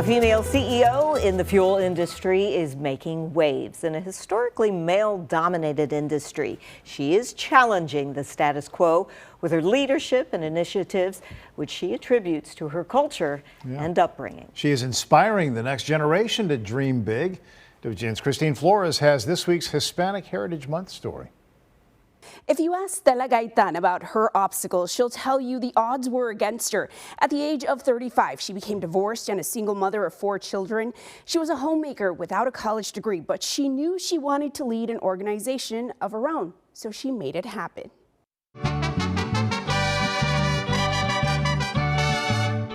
A female CEO in the fuel industry is making waves in a historically male-dominated industry. She is challenging the status quo with her leadership and initiatives, which she attributes to her culture and upbringing. She is inspiring the next generation to dream big. WGN's Christine Flores has this week's Hispanic Heritage Month story. If you ask Stella Gaitan about her obstacles, she'll tell you the odds were against her. At the age of 35, she became divorced and a single mother of 4 children. She was a homemaker without a college degree, but she knew she wanted to lead an organization of her own, so she made it happen.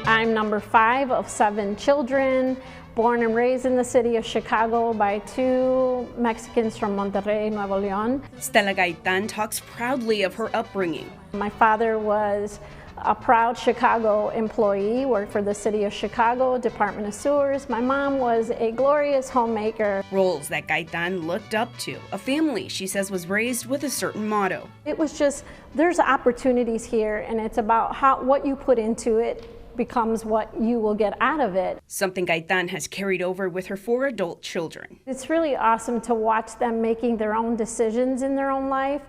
I'm number 5 of 7 children, born and raised in the city of Chicago by 2 Mexicans from Monterrey, Nuevo León. Stella Gaitan talks proudly of her upbringing. My father was a proud Chicago employee, worked for the city of Chicago, Department of Sewers. My mom was a glorious homemaker. Roles that Gaitan looked up to. A family she says was raised with a certain motto. It was just, there's opportunities here, and it's about what you put into it becomes what you will get out of it. Something Gaitan has carried over with her 4 adult children. It's really awesome to watch them making their own decisions in their own life.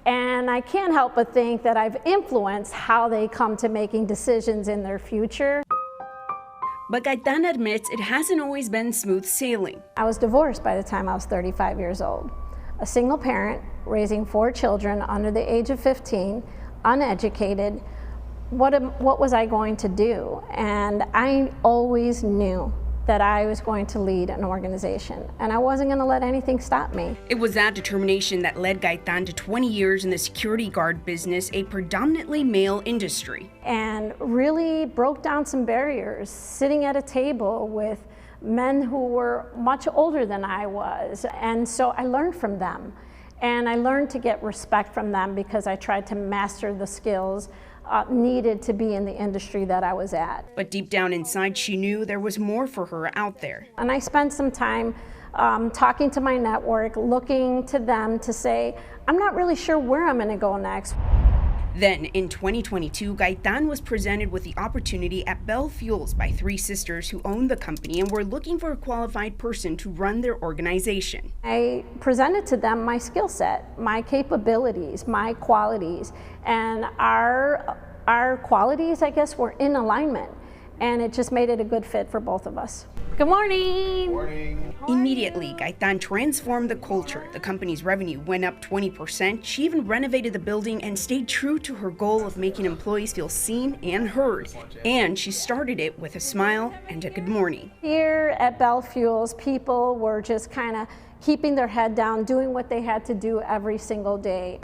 And I can't help but think that I've influenced how they come to making decisions in their future. But Gaitan admits it hasn't always been smooth sailing. I was divorced by the time I was 35 years old. A single parent raising 4 children under the age of 15, uneducated. What was I going to do? And I always knew that I was going to lead an organization, and I wasn't going to let anything stop me. It was that determination that led Gaitan to 20 years in the security guard business, a predominantly male industry. And really broke down some barriers, sitting at a table with men who were much older than I was. And so I learned from them. And I learned to get respect from them because I tried to master the skills needed to be in the industry that I was at. But deep down inside, she knew there was more for her out there. And I spent some time talking to my network, looking to them to say, I'm not really sure where I'm going to go next. Then, in 2022, Gaitan was presented with the opportunity at Bell Fuels by 3 sisters who owned the company and were looking for a qualified person to run their organization. I presented to them my skill set, my capabilities, my qualities, and our qualities, I guess, were in alignment, and it just made it a good fit for both of us. Good morning. Morning. Immediately, Gaitan transformed the culture. The company's revenue went up 20%. She even renovated the building and stayed true to her goal of making employees feel seen and heard. And she started it with a smile and a good morning. Here at Bell Fuels, people were just kind of keeping their head down, doing what they had to do every single day.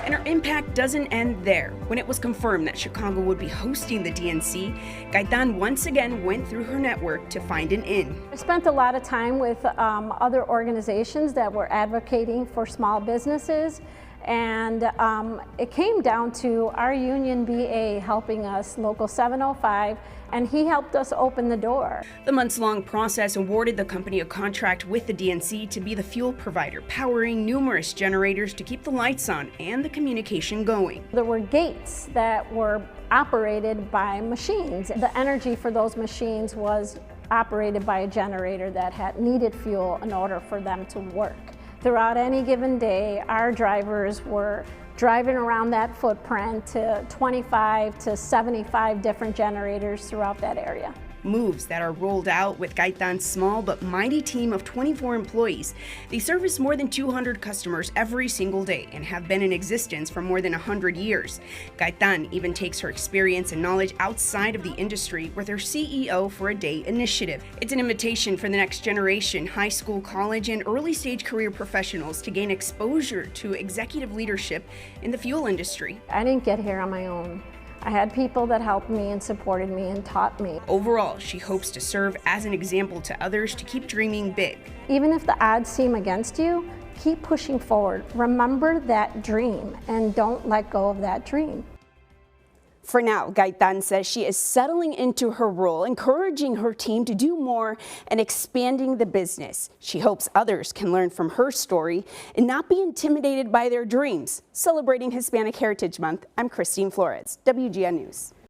And her impact doesn't end there. When it was confirmed that Chicago would be hosting the DNC, Gaitan once again went through her network to find an in. I spent a lot of time with other organizations that were advocating for small businesses, and it came down to our union BA helping us, Local 705, and he helped us open the door. The months-long process awarded the company a contract with the DNC to be the fuel provider, powering numerous generators to keep the lights on and the communication going. There were gates that were operated by machines. The energy for those machines was operated by a generator that had needed fuel in order for them to work. Throughout any given day, our drivers were driving around that footprint to 25 to 75 different generators throughout that area. Moves that are rolled out with Gaitan's small but mighty team of 24 employees. They service more than 200 customers every single day and have been in existence for more than 100 years. Gaitan even takes her experience and knowledge outside of the industry with her CEO for a Day initiative. It's an invitation for the next generation, high school, college, and early stage career professionals to gain exposure to executive leadership in the fuel industry. I didn't get here on my own. I had people that helped me and supported me and taught me. Overall, she hopes to serve as an example to others to keep dreaming big. Even if the odds seem against you, keep pushing forward. Remember that dream and don't let go of that dream. For now, Gaitan says she is settling into her role, encouraging her team to do more and expanding the business. She hopes others can learn from her story and not be intimidated by their dreams. Celebrating Hispanic Heritage Month, I'm Christine Flores, WGN News.